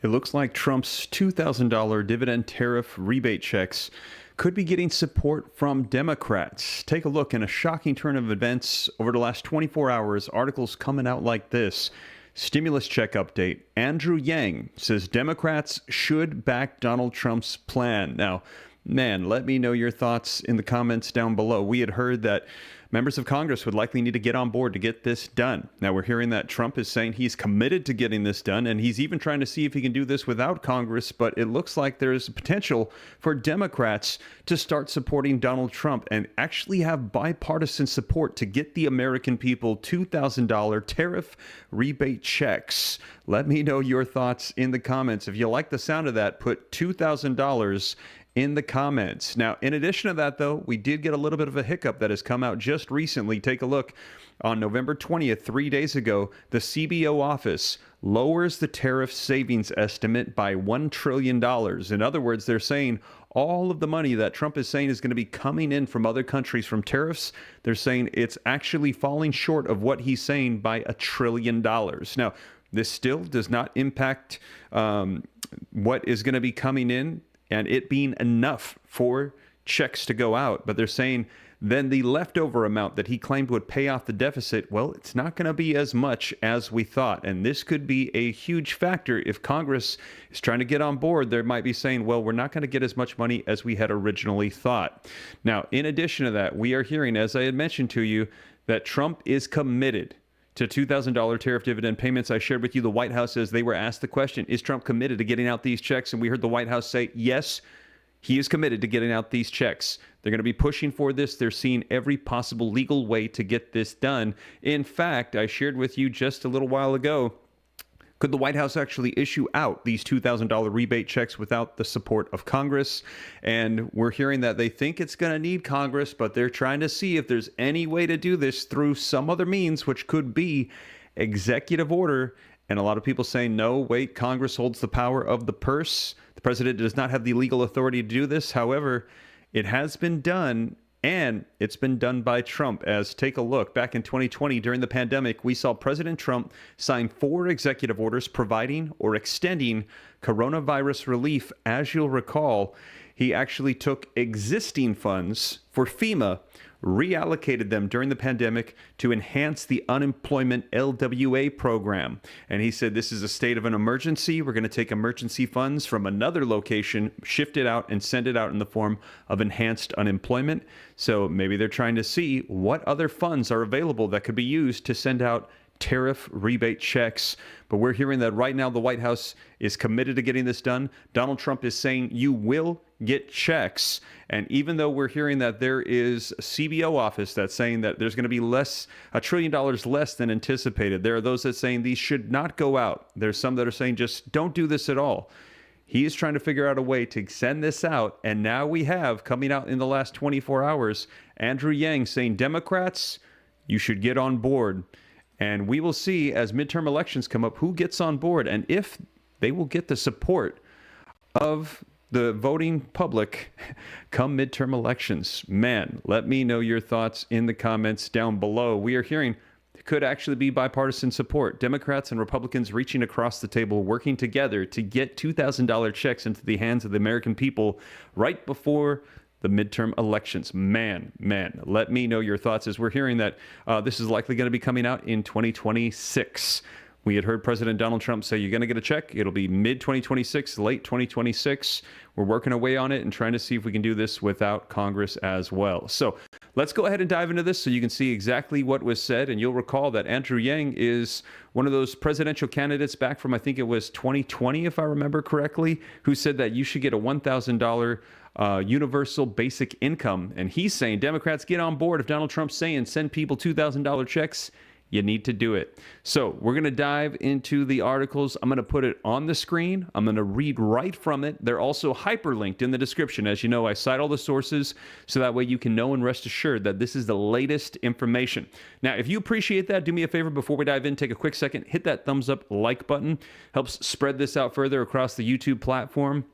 It looks like Trump's $2,000 dividend tariff rebate checks could be getting support from Democrats. Take a look. In a shocking turn of events over the last 24 hours, articles coming out like this. Stimulus check update. Andrew Yang says Democrats should back Donald Trump's plan. Now, man, let me know your thoughts in the comments down below. We had heard that members of Congress would likely need to get on board to get this done. Now, we're hearing that Trump is saying he's committed to getting this done, and he's even trying to see if he can do this without Congress, but it looks like there's potential for Democrats to start supporting Donald Trump and actually have bipartisan support to get the American people $2,000 tariff rebate checks. Let me know your thoughts in the comments. If you like the sound of that, put $2,000 in the comments. Now, in addition to that, though, we did get a little bit of a hiccup that has come out just recently. Take a look. On November 20th, 3 days ago, the CBO office lowers the tariff savings estimate by $1 trillion. In other words, they're saying all of the money that Trump is saying is going to be coming in from other countries from tariffs, they're saying it's actually falling short of what he's saying by $1 trillion. Now, this still does not impact what is going to be coming in and it being enough for checks to go out. But they're saying then the leftover amount that he claimed would pay off the deficit, well, it's not going to be as much as we thought. And this could be a huge factor. If Congress is trying to get on board, they might be saying, well, we're not going to get as much money as we had originally thought. Now, in addition to that, we are hearing, as I had mentioned to you, that Trump is committed to $2,000 tariff dividend payments. I shared with you the White House as they were asked the question, is Trump committed to getting out these checks? And we heard the White House say, yes, he is committed to getting out these checks. They're going to be pushing for this. They're seeing every possible legal way to get this done. In fact, I shared with you just a little while ago, could the White House actually issue out these $2,000 rebate checks without the support of Congress? And we're hearing that they think it's going to need Congress, but they're trying to see if there's any way to do this through some other means, which could be executive order. And a lot of people saying, no, wait, Congress holds the power of the purse. The president does not have the legal authority to do this. However, it has been done. And it's been done by Trump. As take a look, back in 2020 during the pandemic, we saw President Trump sign 4 executive orders providing or extending coronavirus relief. As you'll recall, he actually took existing funds for FEMA, reallocated them during the pandemic to enhance the unemployment LWA program. And he said, this is a state of an emergency. We're going to take emergency funds from another location, shift it out, and send it out in the form of enhanced unemployment. So maybe they're trying to see what other funds are available that could be used to send out tariff rebate checks. But we're hearing that right now the White House is committed to getting this done. Donald Trump is saying you will get checks. And even though we're hearing that there is a CBO office that's saying that there's going to be $1 trillion less than anticipated, there are those that are saying these should not go out. There's some that are saying just don't do this at all. He is trying to figure out a way to send this out. And now we have, coming out in the last 24 hours, Andrew Yang saying, Democrats, you should get on board. And we will see as midterm elections come up who gets on board and if they will get the support of the voting public come midterm elections. Man, let me know your thoughts in the comments down below. We are hearing it could actually be bipartisan support. Democrats and Republicans reaching across the table, working together to get $2,000 checks into the hands of the American people right before the midterm elections. Man, let me know your thoughts as we're hearing that this is likely going to be coming out in 2026. We had heard President Donald Trump say, you're going to get a check. It'll be mid-2026, late 2026. We're working away on it and trying to see if we can do this without Congress as well. So let's go ahead and dive into this so you can see exactly what was said. And you'll recall that Andrew Yang is one of those presidential candidates back from, I think it was 2020, if I remember correctly, who said that you should get a $1,000 universal basic income. And he's saying, Democrats, get on board. If Donald Trump's saying send people $2,000 checks, you need to do it. So we're going to dive into the articles. I'm going to put it on the screen. I'm going to read right from it. They're also hyperlinked in the description. As you know, I cite all the sources so that way you can know and rest assured that this is the latest information. Now, if you appreciate that, do me a favor before we dive in, take a quick second, hit that thumbs up like button. Helps spread this out further across the YouTube platform.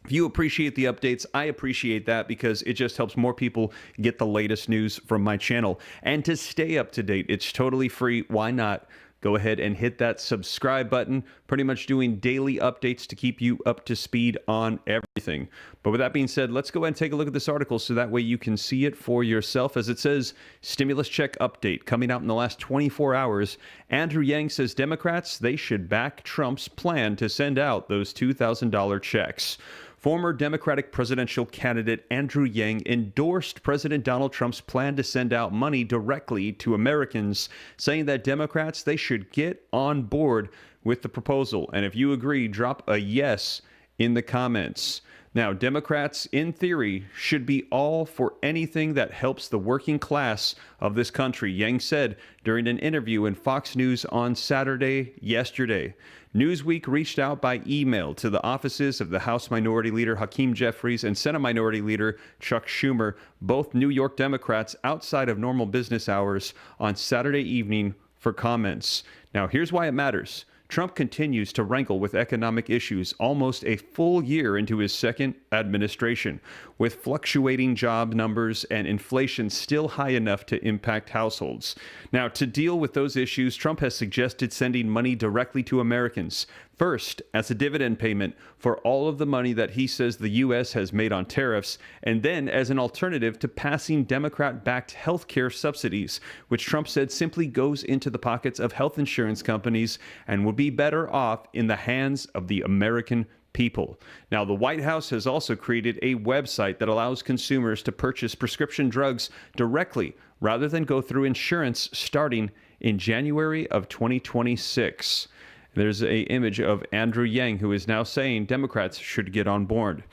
If you appreciate the updates, I appreciate that because it just helps more people get the latest news from my channel. And to stay up to date, it's totally free. Why not? go ahead and hit that subscribe button. Pretty much doing daily updates to keep you up to speed on everything. But with that being said, let's go ahead and take a look at this article so that way you can see it for yourself. As it says, stimulus check update coming out in the last 24 hours. Andrew Yang says Democrats, they should back Trump's plan to send out those $2,000 checks. Former Democratic presidential candidate Andrew Yang endorsed President Donald Trump's plan to send out money directly to Americans, saying that Democrats, they should get on board with the proposal. And if you agree, drop a yes in the comments. Now, Democrats, in theory, should be all for anything that helps the working class of this country, Yang said during an interview in Fox News on Saturday yesterday. Newsweek reached out by email to the offices of the House Minority Leader Hakeem Jeffries and Senate Minority Leader Chuck Schumer, both New York Democrats, outside of normal business hours on Saturday evening for comments. Now, here's why it matters. Trump continues to wrangle with economic issues almost a full year into his second administration, with fluctuating job numbers and inflation still high enough to impact households. Now, to deal with those issues, Trump has suggested sending money directly to Americans, first as a dividend payment for all of the money that he says the U.S. has made on tariffs, and then as an alternative to passing Democrat-backed health care subsidies, which Trump said simply goes into the pockets of health insurance companies and would be better off in the hands of the American people. Now, the White House has also created a website that allows consumers to purchase prescription drugs directly rather than go through insurance starting in January of 2026. There's an image of Andrew Yang, who is now saying Democrats should get on board.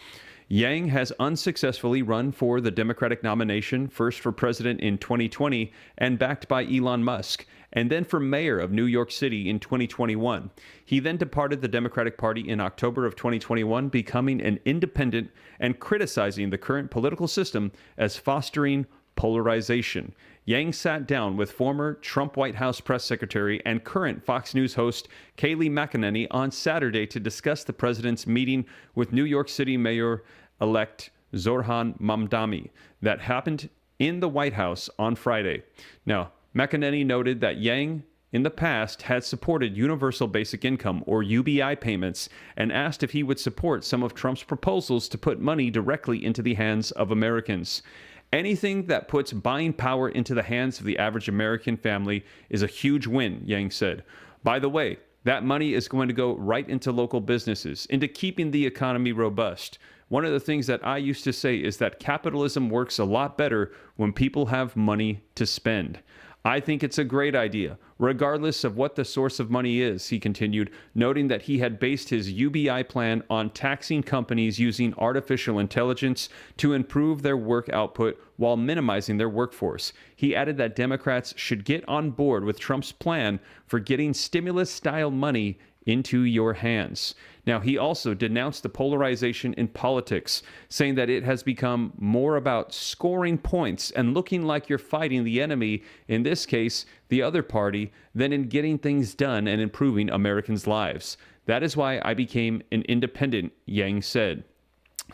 Yang has unsuccessfully run for the Democratic nomination, first for president in 2020 and backed by Elon Musk, and then for mayor of New York City in 2021. He then departed the Democratic Party in October of 2021, becoming an independent and criticizing the current political system as fostering polarization. Yang sat down with former Trump White House press secretary and current Fox News host Kayleigh McEnany on Saturday to discuss the president's meeting with New York City Mayor-elect Zohran Mamdani that happened in the White House on Friday. Now, McEnany noted that Yang in the past had supported universal basic income, or UBI, payments, and asked if he would support some of Trump's proposals to put money directly into the hands of Americans. Anything that puts buying power into the hands of the average American family is a huge win, Yang said. By the way, that money is going to go right into local businesses, into keeping the economy robust. One of the things that I used to say is that capitalism works a lot better when people have money to spend. I think it's a great idea, regardless of what the source of money is, he continued, noting that he had based his UBI plan on taxing companies using artificial intelligence to improve their work output while minimizing their workforce. He added that Democrats should get on board with Trump's plan for getting stimulus-style money into your hands. Now, he also denounced the polarization in politics, saying that it has become more about scoring points and looking like you're fighting the enemy, in this case, the other party, than in getting things done and improving Americans' lives. That is why I became an independent, Yang said.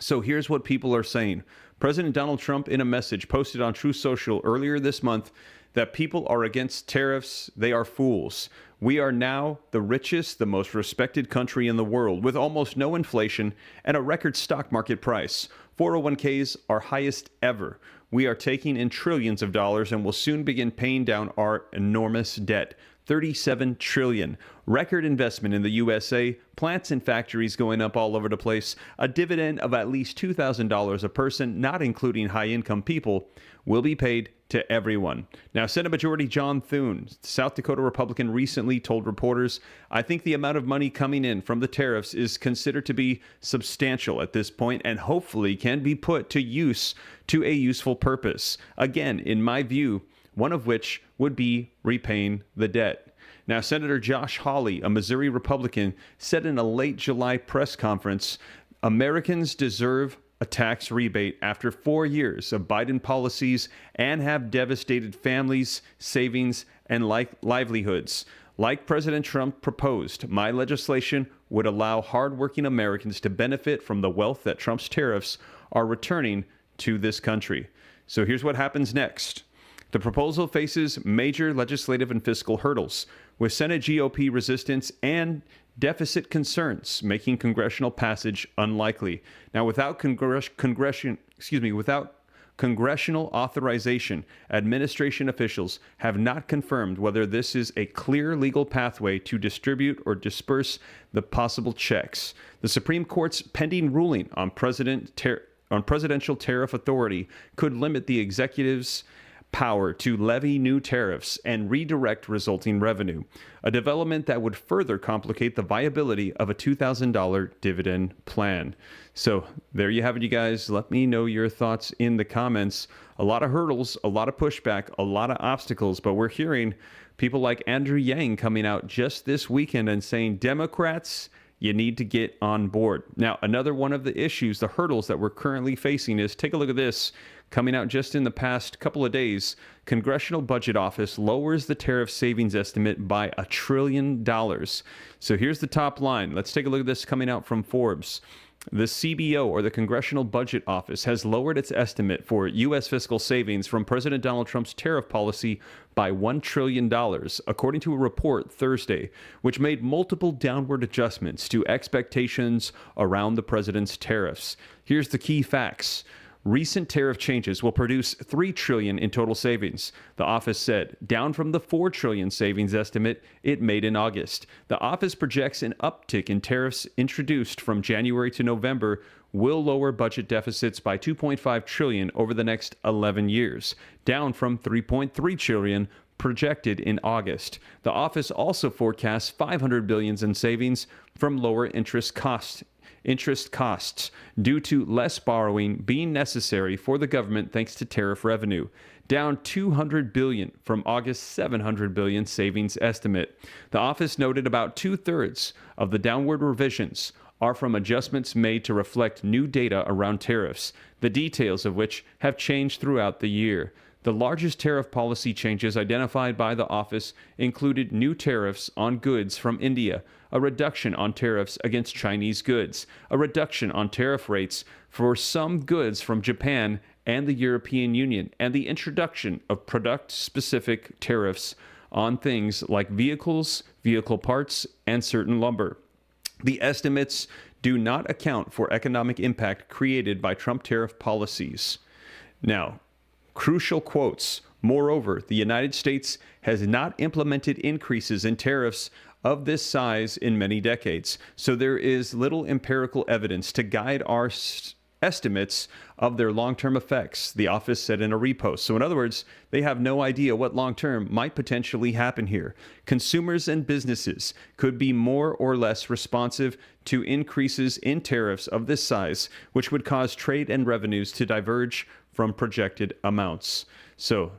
So here's what people are saying. President Donald Trump, in a message posted on Truth Social earlier this month, that people are against tariffs, they are fools. We are now the richest, the most respected country in the world, with almost no inflation and a record stock market price. 401ks are highest ever. We are taking in trillions of dollars and will soon begin paying down our enormous debt. $37 trillion. Record investment in the USA, plants and factories going up all over the place, a dividend of at least $2,000 a person, not including high-income people, will be paid to everyone. Now, Senate Majority John Thune, South Dakota Republican, recently told reporters, I think the amount of money coming in from the tariffs is considered to be substantial at this point and hopefully can be put to use to a useful purpose. Again, in my view, one of which would be repaying the debt. Now, Senator Josh Hawley, a Missouri Republican, said in a late July press conference, Americans deserve a tax rebate after 4 years of Biden policies and have devastated families, savings, and livelihoods. Like President Trump proposed, my legislation would allow hardworking Americans to benefit from the wealth that Trump's tariffs are returning to this country. So here's what happens next. The proposal faces major legislative and fiscal hurdles. with Senate GOP resistance and deficit concerns, making congressional passage unlikely. Now, without congressional authorization, administration officials have not confirmed whether this is a clear legal pathway to distribute or disperse the possible checks. The Supreme Court's pending ruling on presidential tariff authority could limit the executive's power to levy new tariffs and redirect resulting revenue, a development that would further complicate the viability of a $2,000 dividend plan. So there you have it, you guys. Let me know your thoughts in the comments. A lot of hurdles, a lot of pushback, a lot of obstacles, but we're hearing people like Andrew Yang coming out just this weekend and saying, Democrats, you need to get on board. Now, another one of the issues, the hurdles that we're currently facing is, take a look at this. Coming out just in the past couple of days, Congressional Budget Office lowers the tariff savings estimate by $1 trillion. So here's the top line. Let's take a look at this coming out from Forbes. The CBO, or the Congressional Budget Office, has lowered its estimate for U.S. fiscal savings from President Donald Trump's tariff policy by $1 trillion, according to a report Thursday, which made multiple downward adjustments to expectations around the president's tariffs. Here's the key facts. Recent tariff changes will produce $3 trillion in total savings, the office said, down from the $4 trillion savings estimate it made in August. The office projects an uptick in tariffs introduced from January to November will lower budget deficits by $2.5 trillion over the next 11 years, down from $3.3 trillion projected in August. The office also forecasts $500 billion in savings from lower interest costs due to less borrowing being necessary for the government thanks to tariff revenue, down $200 billion from August's $700 billion savings estimate. The office noted about 2/3 of the downward revisions are from adjustments made to reflect new data around tariffs, the details of which have changed throughout the year. The largest tariff policy changes identified by the office included new tariffs on goods from India, a reduction on tariffs against Chinese goods, a reduction on tariff rates for some goods from Japan and the European Union, and the introduction of product-specific tariffs on things like vehicles, vehicle parts, and certain lumber. The estimates do not account for economic impact created by Trump tariff policies. Now, crucial quotes. Moreover, the United States has not implemented increases in tariffs of this size in many decades, so there is little empirical evidence to guide our estimates of their long-term effects, the office said in a repost. So in other words, they have no idea what long-term might potentially happen here. Consumers and businesses could be more or less responsive to increases in tariffs of this size, which would cause trade and revenues to diverge from projected amounts. So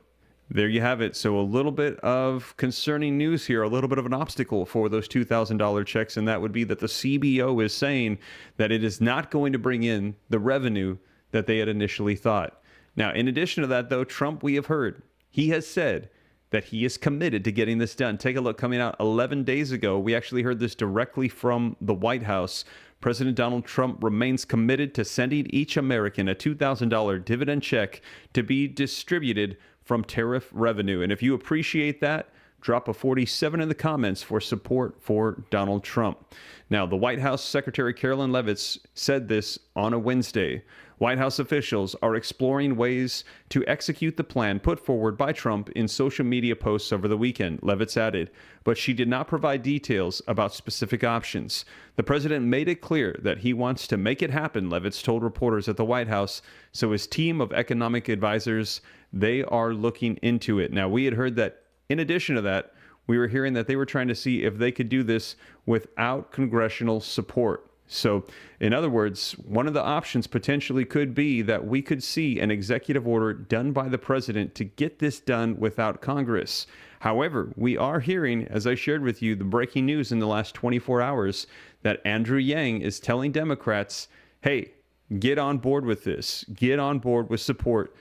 there you have it. So a little bit of concerning news here, a little bit of an obstacle for those $2,000 checks, and that would be that the CBO is saying that it is not going to bring in the revenue that they had initially thought. Now, in addition to that, though, Trump, we have heard, he has said that he is committed to getting this done. Take a look, coming out 11 days ago, we actually heard this directly from the White House. President Donald Trump remains committed to sending each American a $2,000 dividend check to be distributed from tariff revenue. And if you appreciate that, drop a 47 in the comments for support for Donald Trump. Now, the White House Secretary Carolyn Leavitt said this on a Wednesday. White House officials are exploring ways to execute the plan put forward by Trump in social media posts over the weekend, Leavitt added, but she did not provide details about specific options. The president made it clear that he wants to make it happen, Leavitt told reporters at the White House, so his team of economic advisors, they are looking into it. Now, we had heard that in addition to that, we were hearing that they were trying to see if they could do this without congressional support. So, in other words, one of the options potentially could be that we could see an executive order done by the president to get this done without Congress. However, we are hearing, as I shared with you, the breaking news in the last 24 hours, that Andrew Yang is telling Democrats, hey, get on board with this. Get on board with support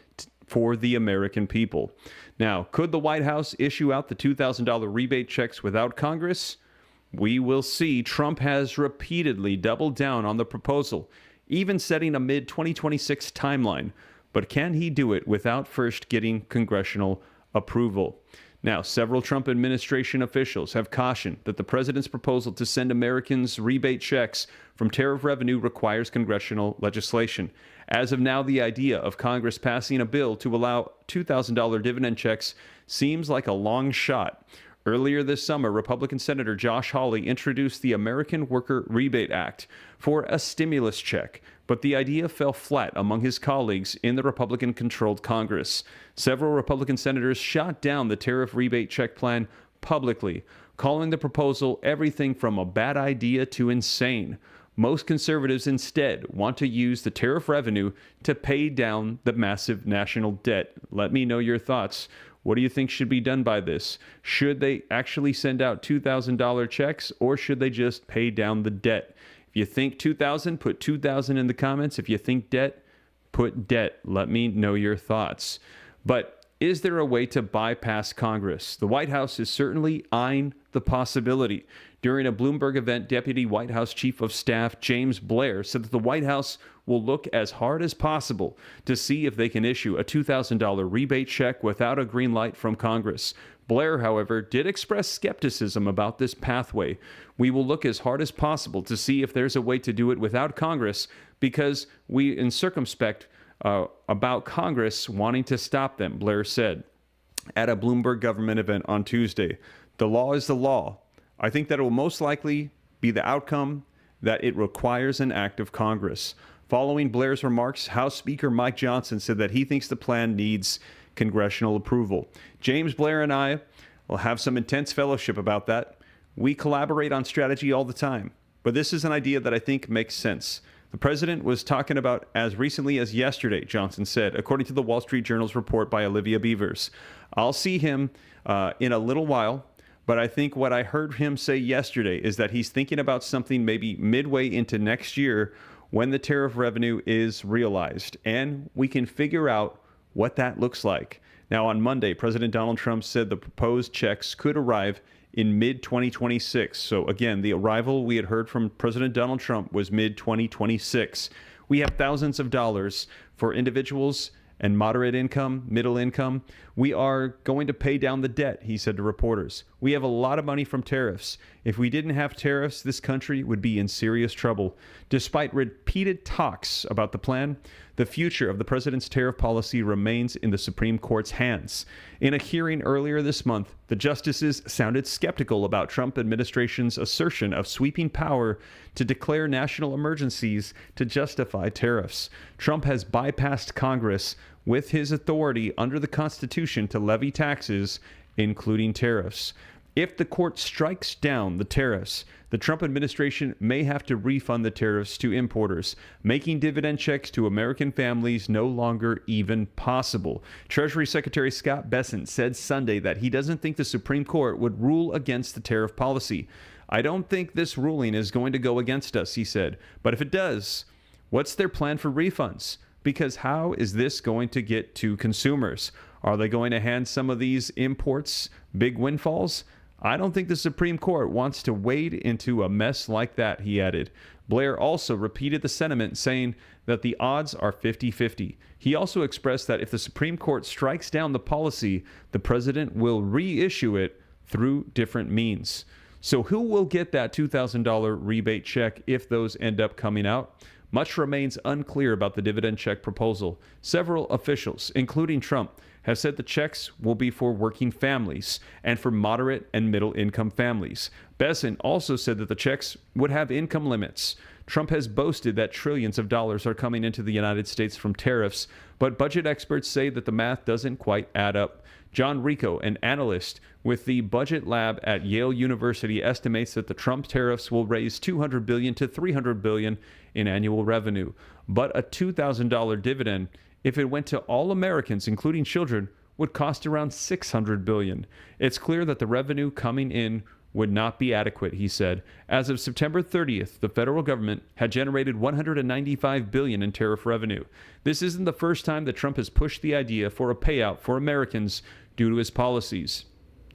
for the American people. Now, could the White House issue out the $2,000 rebate checks without Congress? We will see. Trump has repeatedly doubled down on the proposal, even setting a mid-2026 timeline. But can he do it without first getting congressional approval? Now, several Trump administration officials have cautioned that the president's proposal to send Americans rebate checks from tariff revenue requires congressional legislation. As of now, the idea of Congress passing a bill to allow $2,000 dividend checks seems like a long shot. Earlier this summer, Republican Senator Josh Hawley introduced the American Worker Rebate Act for a stimulus check, but the idea fell flat among his colleagues in the Republican-controlled Congress. Several Republican senators shot down the tariff rebate check plan publicly, calling the proposal everything from a bad idea to insane. Most conservatives instead want to use the tariff revenue to pay down the massive national debt. Let me know your thoughts. What do you think should be done by this? Should they actually send out $2,000 checks, or should they just pay down the debt? If you think 2,000, put 2,000 in the comments. If you think debt, put debt. Let me know your thoughts. But is there a way to bypass Congress? The White House is certainly eyeing the possibility. During a Bloomberg event, Deputy White House Chief of Staff James Blair said that the White House will look as hard as possible to see if they can issue a $2,000 rebate check without a green light from Congress. Blair, however, did express skepticism about this pathway. We will look as hard as possible to see if there's a way to do it without Congress, because we are circumspect about Congress wanting to stop them, Blair said at a Bloomberg government event on Tuesday. The law is the law. I think that it will most likely be the outcome that it requires an act of Congress. Following Blair's remarks, House Speaker Mike Johnson said that he thinks the plan needs congressional approval. James Blair and I will have some intense fellowship about that. We collaborate on strategy all the time, but this is an idea that I think makes sense. The president was talking about as recently as yesterday, Johnson said, according to the Wall Street Journal's report by Olivia Beavers. I'll see him in a little while, but I think what I heard him say yesterday is that he's thinking about something maybe midway into next year when the tariff revenue is realized, and we can figure out what that looks like. Now, on Monday, President Donald Trump said the proposed checks could arrive in mid-2026. So again, the arrival we had heard from President Donald Trump was mid-2026. We have thousands of dollars for individuals and moderate income, middle income. We are going to pay down the debt, he said to reporters. We have a lot of money from tariffs. If we didn't have tariffs, this country would be in serious trouble. Despite repeated talks about the plan, the future of the president's tariff policy remains in the Supreme Court's hands. In a hearing earlier this month, the justices sounded skeptical about Trump administration's assertion of sweeping power to declare national emergencies to justify tariffs. Trump has bypassed Congress with his authority under the Constitution to levy taxes, including tariffs. If the court strikes down the tariffs, the Trump administration may have to refund the tariffs to importers, making dividend checks to American families no longer even possible. Treasury Secretary Scott Bessent said Sunday that he doesn't think the Supreme Court would rule against the tariff policy. I don't think this ruling is going to go against us, he said. But if it does, what's their plan for refunds? Because how is this going to get to consumers? Are they going to hand some of these imports big windfalls? I don't think the Supreme Court wants to wade into a mess like that, he added. Blair also repeated the sentiment, saying that the odds are 50-50. He also expressed that if the Supreme Court strikes down the policy, the president will reissue it through different means. So who will get that $2,000 rebate check if those end up coming out? Much remains unclear about the dividend check proposal. Several officials, including Trump, have said the checks will be for working families and for moderate and middle-income families. Bessent also said that the checks would have income limits. Trump has boasted that trillions of dollars are coming into the United States from tariffs, but budget experts say that the math doesn't quite add up. John Rico, an analyst with the Budget Lab at Yale University, estimates that the Trump tariffs will raise $200 billion to $300 billion in annual revenue. But a $2,000 dividend, if it went to all Americans, including children, would cost around $600 billion. It's clear that the revenue coming in would not be adequate, he said. As of September 30th, the federal government had generated $195 billion in tariff revenue. This isn't the first time that Trump has pushed the idea for a payout for Americans due to his policies.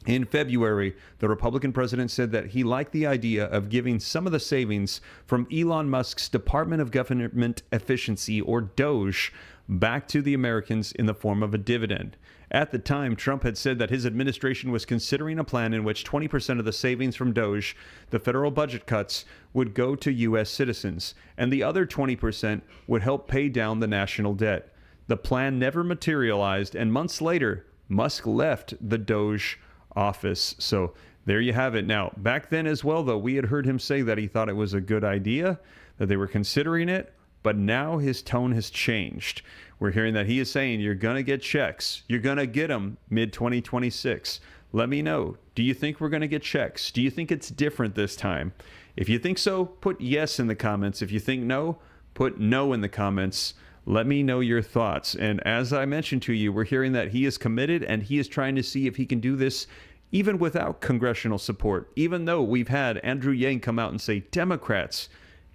In February, the Republican president said that he liked the idea of giving some of the savings from Elon Musk's Department of Government Efficiency, or DOGE, back to the Americans in the form of a dividend. At the time, Trump had said that his administration was considering a plan in which 20% of the savings from DOGE, the federal budget cuts, would go to U.S. citizens, and the other 20% would help pay down the national debt. The plan never materialized, and months later, Musk left the DOGE office. So there you have it. Now, back then as well, though, we had heard him say that he thought it was a good idea, that they were considering it, but now his tone has changed. We're hearing that he is saying you're going to get checks. You're going to get them mid-2026. Let me know. Do you think we're going to get checks? Do you think it's different this time? If you think so, put yes in the comments. If you think no, put no in the comments. Let me know your thoughts. And as I mentioned to you, we're hearing that he is committed and he is trying to see if he can do this even without congressional support, even though we've had Andrew Yang come out and say, Democrats,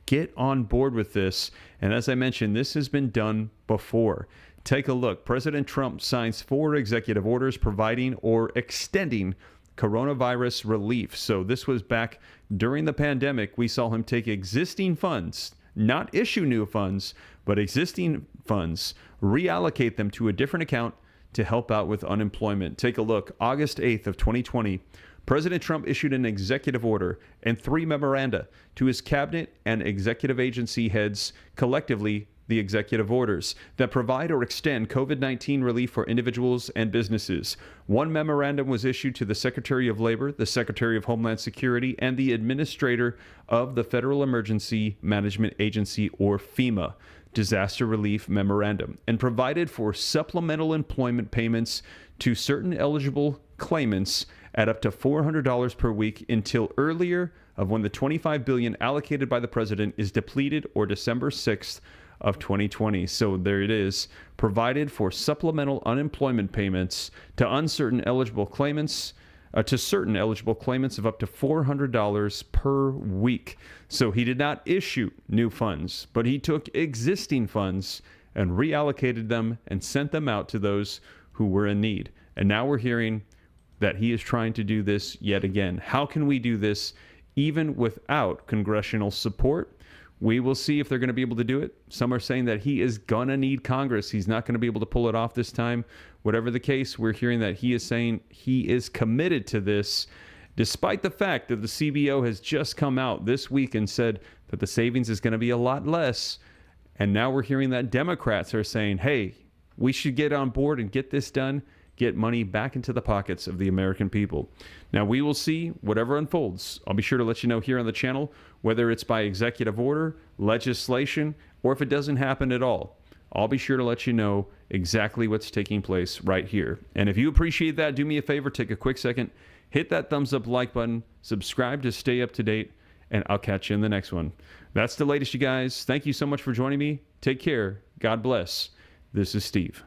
get on board with this. And as I mentioned, this has been done before. Take a look. President Trump signs 4 executive orders providing or extending coronavirus relief. So this was back during the pandemic. We saw him take existing funds, not issue new funds, but existing funds, reallocate them to a different account to help out with unemployment. Take a look. August 8th of 2020, President Trump issued an executive order and 3 memoranda to his cabinet and executive agency heads, collectively the executive orders, that provide or extend COVID-19 relief for individuals and businesses. 1 memorandum was issued to the Secretary of Labor, the Secretary of Homeland Security, and the Administrator of the Federal Emergency Management Agency, or FEMA, Disaster Relief Memorandum, and provided for supplemental employment payments to certain eligible claimants at up to $400 per week until earlier of when the $25 billion allocated by the president is depleted, or December 6th of 2020. So there it is, provided for supplemental unemployment payments to certain eligible claimants of up to $400 per week. So he did not issue new funds, but he took existing funds and reallocated them and sent them out to those who were in need. And now we're hearing that he is trying to do this yet again. How can we do this even without congressional support? We will see if they're going to be able to do it. Some are saying that he is going to need Congress. He's not going to be able to pull it off this time. Whatever the case, we're hearing that he is saying he is committed to this, despite the fact that the CBO has just come out this week and said that the savings is going to be a lot less. And now we're hearing that Democrats are saying, hey, we should get on board and get this done, get money back into the pockets of the American people. Now, we will see whatever unfolds. I'll be sure to let you know here on the channel, whether it's by executive order, legislation, or if it doesn't happen at all. I'll be sure to let you know exactly what's taking place right here. And if you appreciate that, do me a favor, take a quick second, hit that thumbs up like button, subscribe to stay up to date, and I'll catch you in the next one. That's the latest, you guys. Thank you so much for joining me. Take care. God bless. This is Steve.